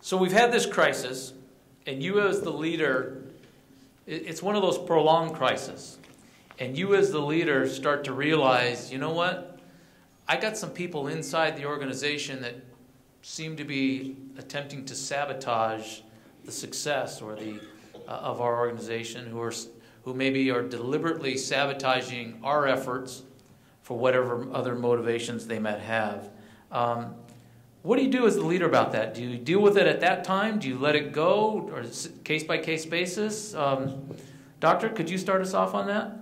So we've had this crisis, and you as the leader, it's one of those prolonged crises. And you as the leader start to realize, you know what? I got some people inside the organization that seem to be attempting to sabotage the success or the of our organization, who maybe are deliberately sabotaging our efforts for whatever other motivations they might have. What do you do as the leader about that? Do you deal with it at that time? Do you let it go, or case-by-case basis? Doctor, could you start us off on that?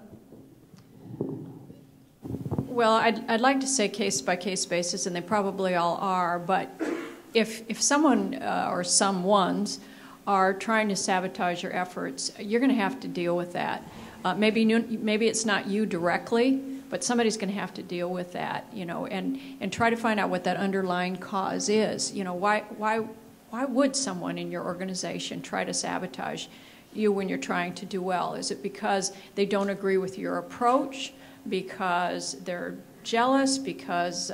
Well, I'd like to say case-by-case basis, and they probably all are, but if someone or someones are trying to sabotage your efforts, you're going to have to deal with that. Maybe it's not you directly, but somebody's going to have to deal with that, you know, and try to find out what that underlying cause is. You know, why would someone in your organization try to sabotage you when you're trying to do well? Is it because they don't agree with your approach? Because they're jealous? Because,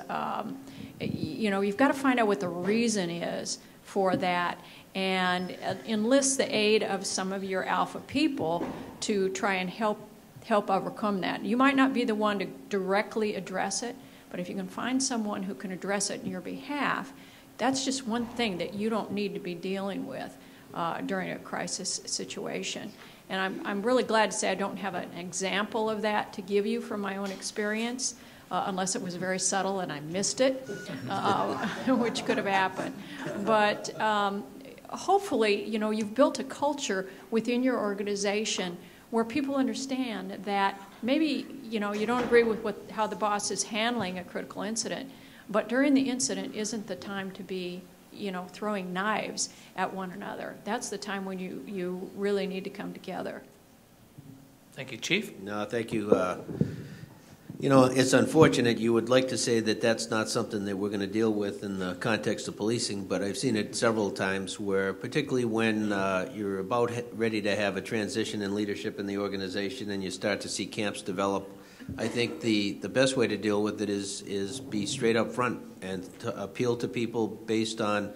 you know, you've got to find out what the reason is for that and enlist the aid of some of your alpha people to try and help overcome that. You might not be the one to directly address it, but if you can find someone who can address it on your behalf, that's just one thing that you don't need to be dealing with during a crisis situation. And I'm really glad to say I don't have an example of that to give you from my own experience, unless it was very subtle and I missed it, which could have happened. But hopefully, you know, you've built a culture within your organization where people understand that maybe, you know, you don't agree with how the boss is handling a critical incident, but during the incident isn't the time to be, you know, throwing knives at one another. That's the time when you really need to come together. Thank you, Chief. No, thank you. You know, it's unfortunate. You would like to say that that's not something that we're going to deal with in the context of policing, but I've seen it several times where, particularly when you're about ready to have a transition in leadership in the organization and you start to see camps develop, I think the best way to deal with it is be straight up front and to appeal to people based on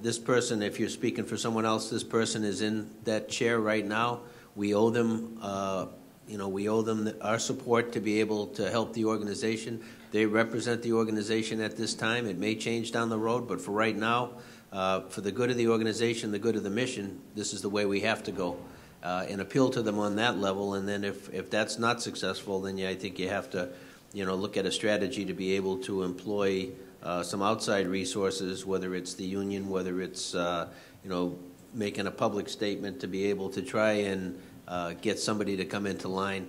this person. If you're speaking for someone else, this person is in that chair right now. We owe them we owe them our support to be able to help the organization. They represent the organization at this time. It may change down the road, but for right now, for the good of the organization, the good of the mission, this is the way we have to go. And appeal to them on that level. And then if that's not successful, then I think you have to, you know, look at a strategy to be able to employ some outside resources, whether it's the union, whether it's, you know, making a public statement to be able to try and get somebody to come into line.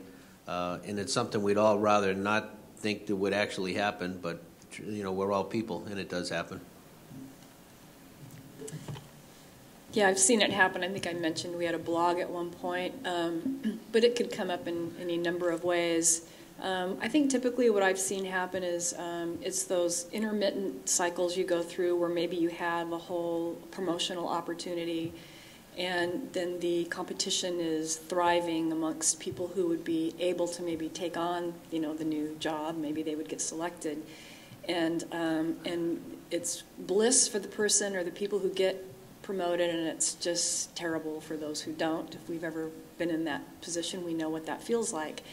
And it's something we'd all rather not think that would actually happen, but, you know, we're all people, and it does happen. Yeah, I've seen it happen. I think I mentioned we had a blog at one point, but it could come up in any number of ways. I think typically what I've seen happen is it's those intermittent cycles you go through where maybe you have a whole promotional opportunity and then the competition is thriving amongst people who would be able to maybe take on, you know, the new job. Maybe they would get selected. And it's bliss for the person or the people who get promoted, and it's just terrible for those who don't. If we've ever been in that position, we know what that feels like.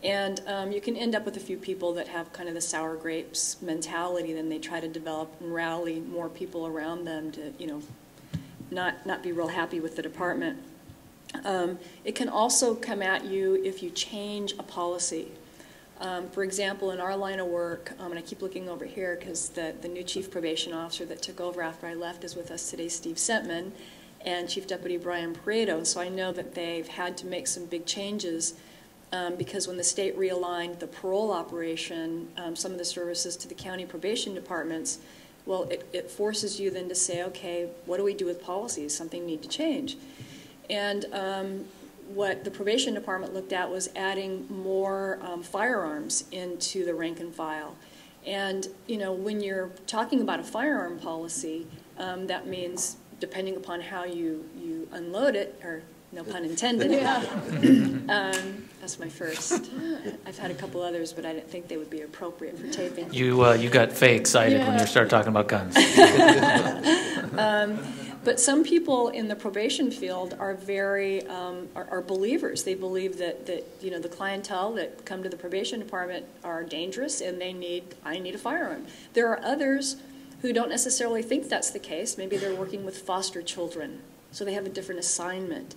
And you can end up with a few people that have kind of the sour grapes mentality, then they try to develop and rally more people around them to, you know, not be real happy with the department. It can also come at you if you change a policy. For example, in our line of work, and I keep looking over here because the new chief probation officer that took over after I left is with us today, Steve Sentman, and Chief Deputy Brian Pareto. And so I know that they've had to make some big changes because when the state realigned the parole operation, some of the services to the county probation departments, well, it forces you then to say, okay, what do we do with policies? Something need to change. And what the probation department looked at was adding more firearms into the rank and file. And, you know, when you're talking about a firearm policy, that means depending upon how you unload it, or no pun intended. Yeah. That's my first. I've had a couple others, but I didn't think they would be appropriate for taping. You got Faye excited when you started talking about guns. But some people in the probation field are very are believers. They believe that the clientele that come to the probation department are dangerous, and I need a firearm. There are others who don't necessarily think that's the case. Maybe they're working with foster children, so they have a different assignment.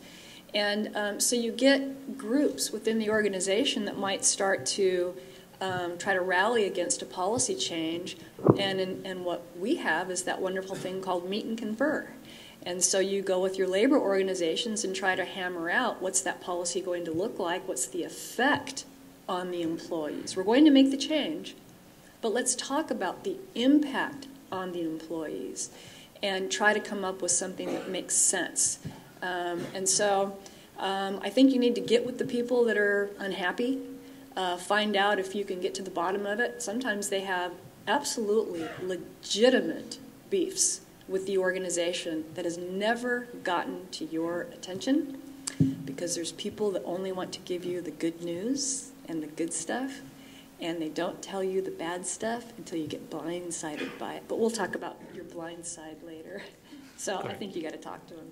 And so you get groups within the organization that might start to try to rally against a policy change, and what we have is that wonderful thing called meet and confer. And so you go with your labor organizations and try to hammer out what's that policy going to look like, what's the effect on the employees. We're going to make the change, but let's talk about the impact on the employees and try to come up with something that makes sense. And so I think you need to get with the people that are unhappy, find out if you can get to the bottom of it. Sometimes they have absolutely legitimate beefs with the organization that has never gotten to your attention, because there's people that only want to give you the good news and the good stuff, and they don't tell you the bad stuff until you get blindsided by it. But we'll talk about your blind side later. So I think you got to talk to them.